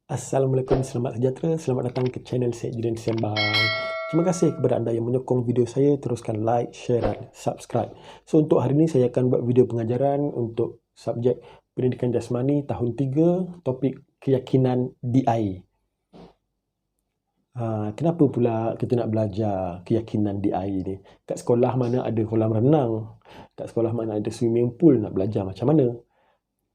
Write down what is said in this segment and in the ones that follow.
Assalamualaikum, selamat sejahtera. Selamat datang ke channel Syed Julian Sembang. Terima kasih kepada anda yang menyokong video saya. Teruskan like, share dan subscribe. So, untuk hari ini saya akan buat video pengajaran untuk subjek Pendidikan Jasmani tahun 3, topik keyakinan DI. Kenapa pula kita nak belajar keyakinan DI ni? Kat sekolah mana ada kolam renang? Kat sekolah mana ada swimming pool? Nak belajar macam mana?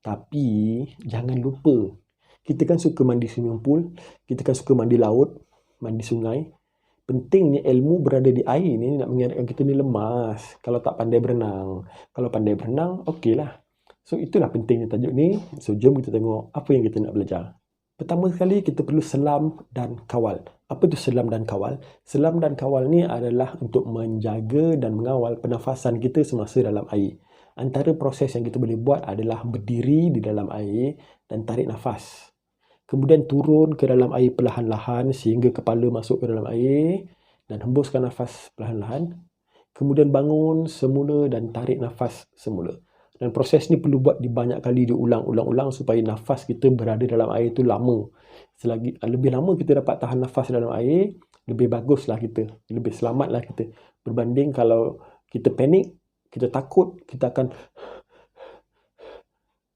Tapi jangan lupa, kita kan suka mandi swimming pool, kita kan suka mandi laut, mandi sungai. Pentingnya ilmu berada di air ni nak mengingatkan kita ni lemas kalau tak pandai berenang. Kalau pandai berenang, okeylah. So itulah pentingnya tajuk ni. So jom kita tengok apa yang kita nak belajar. Pertama sekali kita perlu selam dan kawal. Apa tu selam dan kawal? Selam dan kawal ni adalah untuk menjaga dan mengawal pernafasan kita semasa dalam air. Antara proses yang kita boleh buat adalah berdiri di dalam air dan tarik nafas. Kemudian turun ke dalam air perlahan-lahan sehingga kepala masuk ke dalam air dan hembuskan nafas perlahan-lahan. Kemudian bangun semula dan tarik nafas semula. Dan proses ni perlu buat di banyak kali, diulang-ulang supaya nafas kita berada dalam air tu lama. Selagi lebih lama kita dapat tahan nafas dalam air, lebih baguslah kita, lebih selamatlah kita. Berbanding kalau kita panik, kita takut, kita akan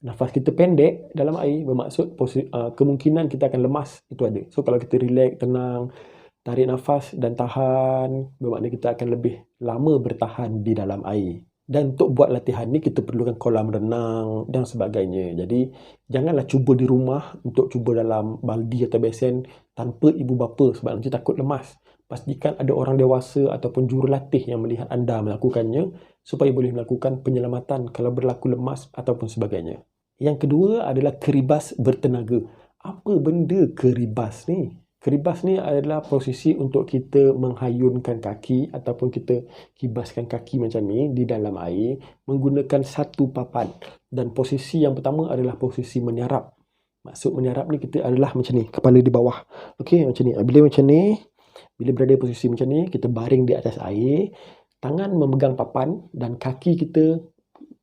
nafas kita pendek dalam air, bermaksud kemungkinan kita akan lemas, itu ada. So kalau kita relax, tenang, tarik nafas dan tahan, bermakna kita akan lebih lama bertahan di dalam air. Dan untuk buat latihan ni kita perlukan kolam renang dan sebagainya. Jadi janganlah cuba di rumah untuk cuba dalam baldi atau besen tanpa ibu bapa sebab nanti takut lemas. Pastikan ada orang dewasa ataupun jurulatih yang melihat anda melakukannya supaya boleh melakukan penyelamatan kalau berlaku lemas ataupun sebagainya. Yang kedua adalah keribas bertenaga. Apa benda keribas ni? Keribas ni adalah posisi untuk kita menghayunkan kaki ataupun kita kibaskan kaki macam ni di dalam air menggunakan satu papan. Dan posisi yang pertama adalah posisi menyarap. Maksud menyarap ni kita adalah macam ni, kepala di bawah. Okey, macam ni. Bila macam ni, bila berada posisi macam ni, kita baring di atas air, tangan memegang papan dan kaki kita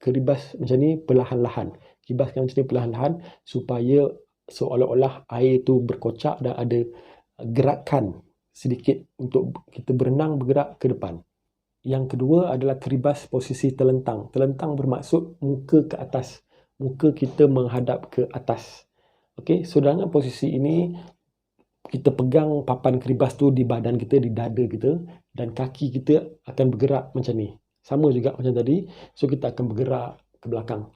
keribas macam ni perlahan-lahan. Kibaskan macam ni perlahan-lahan supaya seolah-olah air tu berkocak dan ada gerakan sedikit untuk kita berenang bergerak ke depan. Yang kedua adalah keribas posisi telentang. Telentang bermaksud muka ke atas. Muka kita menghadap ke atas. Okey, so dalam posisi ini kita pegang papan keribas tu di badan kita, di dada kita dan kaki kita akan bergerak macam ni. Sama juga macam tadi. So kita akan bergerak ke belakang.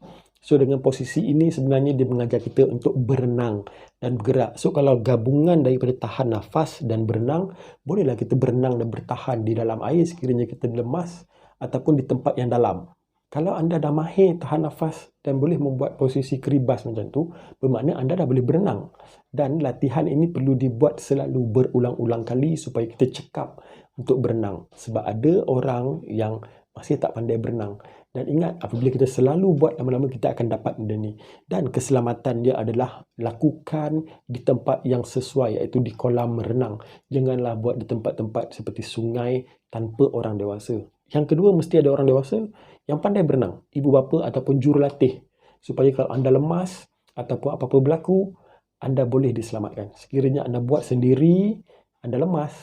So dengan posisi ini sebenarnya dia mengajar kita untuk berenang dan bergerak. So kalau gabungan daripada tahan nafas dan berenang, bolehlah kita berenang dan bertahan di dalam air sekiranya kita lemas ataupun di tempat yang dalam. Kalau anda dah mahir tahan nafas dan boleh membuat posisi keribas macam tu, bermakna anda dah boleh berenang. Dan latihan ini perlu dibuat selalu berulang-ulang kali supaya kita cekap untuk berenang. Sebab ada orang yang masih tak pandai berenang. Dan ingat, apabila kita selalu buat, lama-lama kita akan dapat benda ni. Dan keselamatan dia adalah lakukan di tempat yang sesuai, iaitu di kolam renang. Janganlah buat di tempat-tempat seperti sungai tanpa orang dewasa. Yang kedua, mesti ada orang dewasa yang pandai berenang, ibu bapa ataupun jurulatih. Supaya kalau anda lemas ataupun apa-apa berlaku, anda boleh diselamatkan. Sekiranya anda buat sendiri, anda lemas,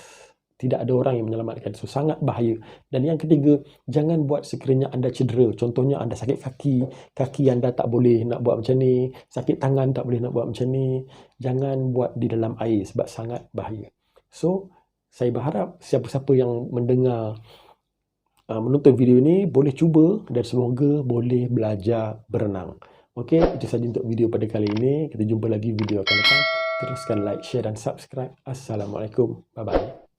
tidak ada orang yang menyelamatkan. So, sangat bahaya. Dan yang ketiga, jangan buat sekiranya anda cedera. Contohnya, anda sakit kaki, kaki anda tak boleh nak buat macam ni, sakit tangan tak boleh nak buat macam ni. Jangan buat di dalam air sebab sangat bahaya. So, saya berharap siapa-siapa yang menonton video ni boleh cuba dan semoga boleh belajar berenang. Okey, itu sahaja untuk video pada kali ini. Kita jumpa lagi video akan datang. Teruskan like, share dan subscribe. Assalamualaikum. Bye-bye.